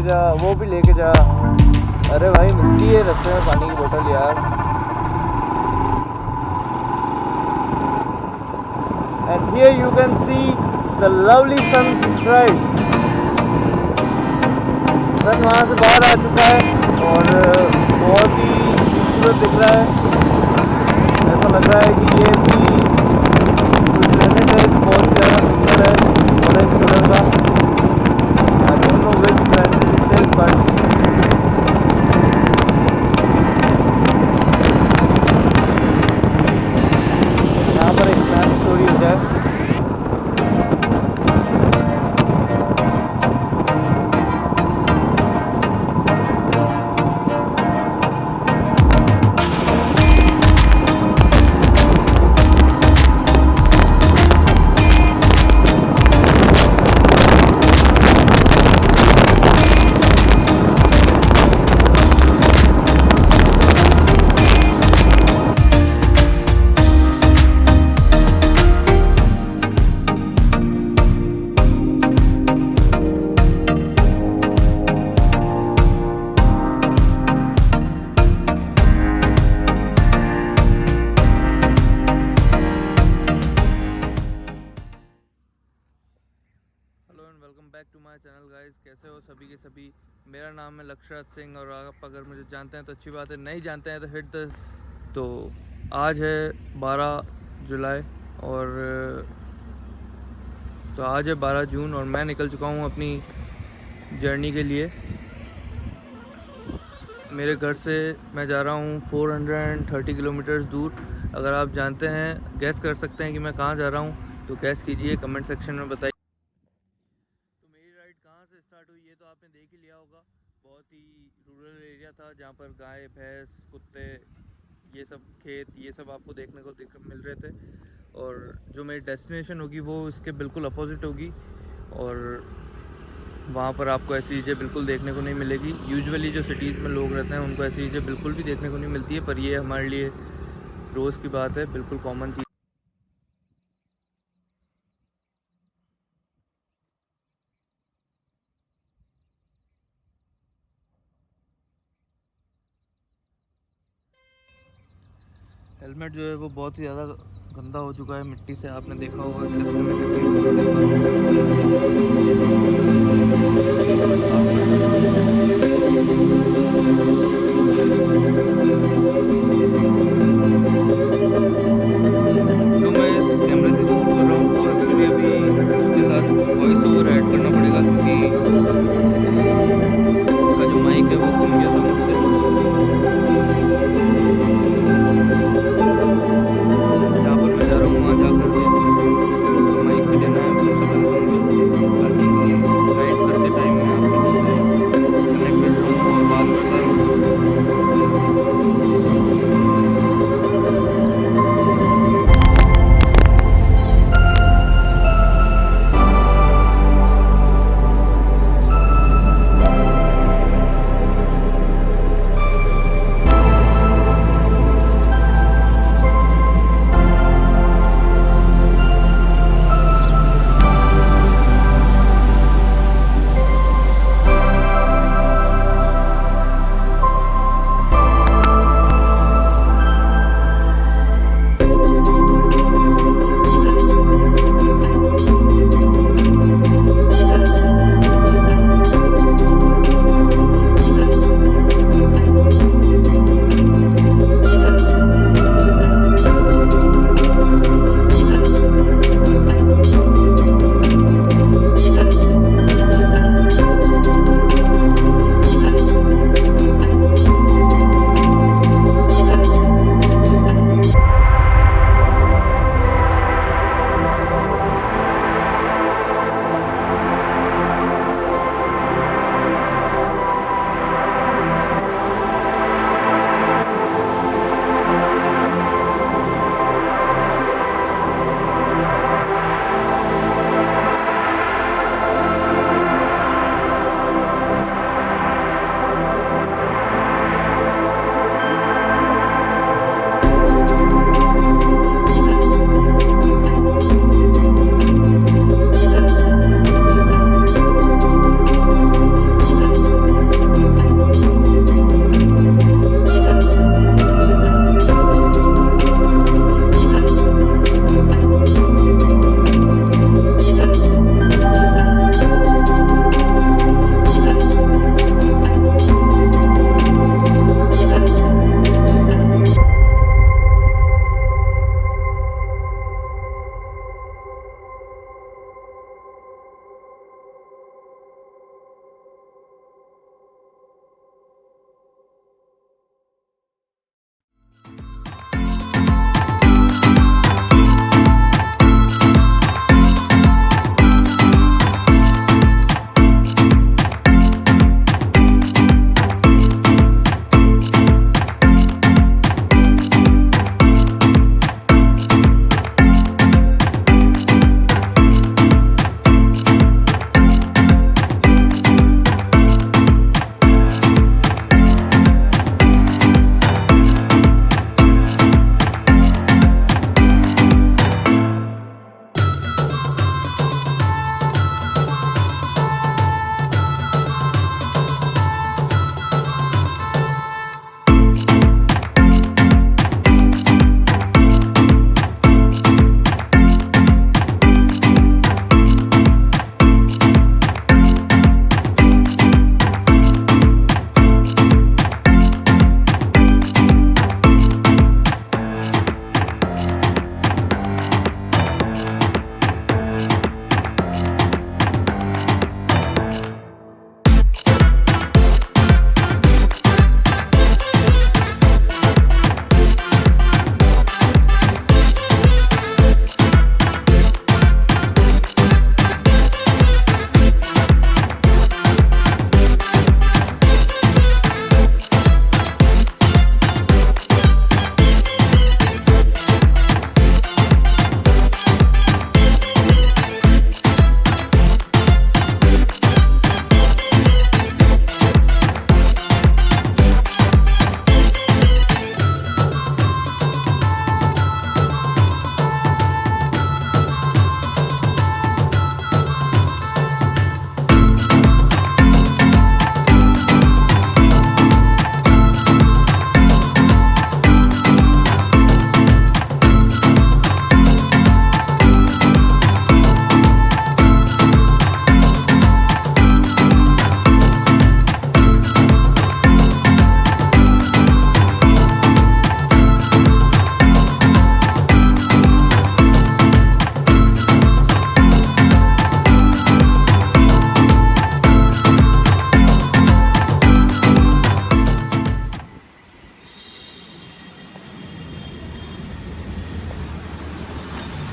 जा, वो भी लेके जा। अरे भाई मिलती है रास्ते में पानी की बोतल यार। And here you can see the lovely sunrise. सन वहाँ से बाहर आ चुका है और बहुत ही खूबसूरत दिख रहा है। ऐसा लग रहा है कि ये भी प्लेनेट है, बहुत ज़्यादा सुंदर है, ऑरेंज कलर का। I don't know which planet it is, but यहाँ पर एक मैथ स्टोरी हो जाए। Welcome back to my channel guys. कैसे हो सभी के सभी। मेरा नाम है लक्षराज सिंह और आप अगर मुझे जानते हैं तो अच्छी बात है, नहीं जानते हैं तो हिट द। तो आज है 12 जुलाई और तो आज है 12 जून और मैं निकल चुका हूँ अपनी जर्नी के लिए। मेरे घर से मैं जा रहा हूँ 430 किलोमीटर्स दूर। अगर आप जानते हैं, गैस कर सकते हैं कि मैं कहाँ जा रहा हूँ तो गैस कीजिए, कमेंट सेक्शन में बताइए। कहाँ से स्टार्ट हुई ये तो आपने देख ही लिया होगा। बहुत ही रूरल एरिया था जहाँ पर गाय भैंस कुत्ते ये सब खेत ये सब आपको देखने को मिल रहे थे। और जो मेरी डेस्टिनेशन होगी वो इसके बिल्कुल अपोजिट होगी और वहाँ पर आपको ऐसी चीज़ें बिल्कुल देखने को नहीं मिलेगी। यूजुअली जो सिटीज़ में लोग रहते हैं उनको ऐसी चीज़ें बिल्कुल भी देखने को नहीं मिलती है, पर ये हमारे लिए रोज़ की बात है, बिल्कुल कॉमन चीज़। हेलमेट जो है वो बहुत ही ज़्यादा गंदा हो चुका है मिट्टी से, आपने देखा होगा कि जो मैं इस कैमरे से शूट कर रहा हूँ वो एक्चुअली अभी उसके साथ वॉइस ओवर ऐड करना पड़ेगा क्योंकि इसका जो माइक है वो घूम गया।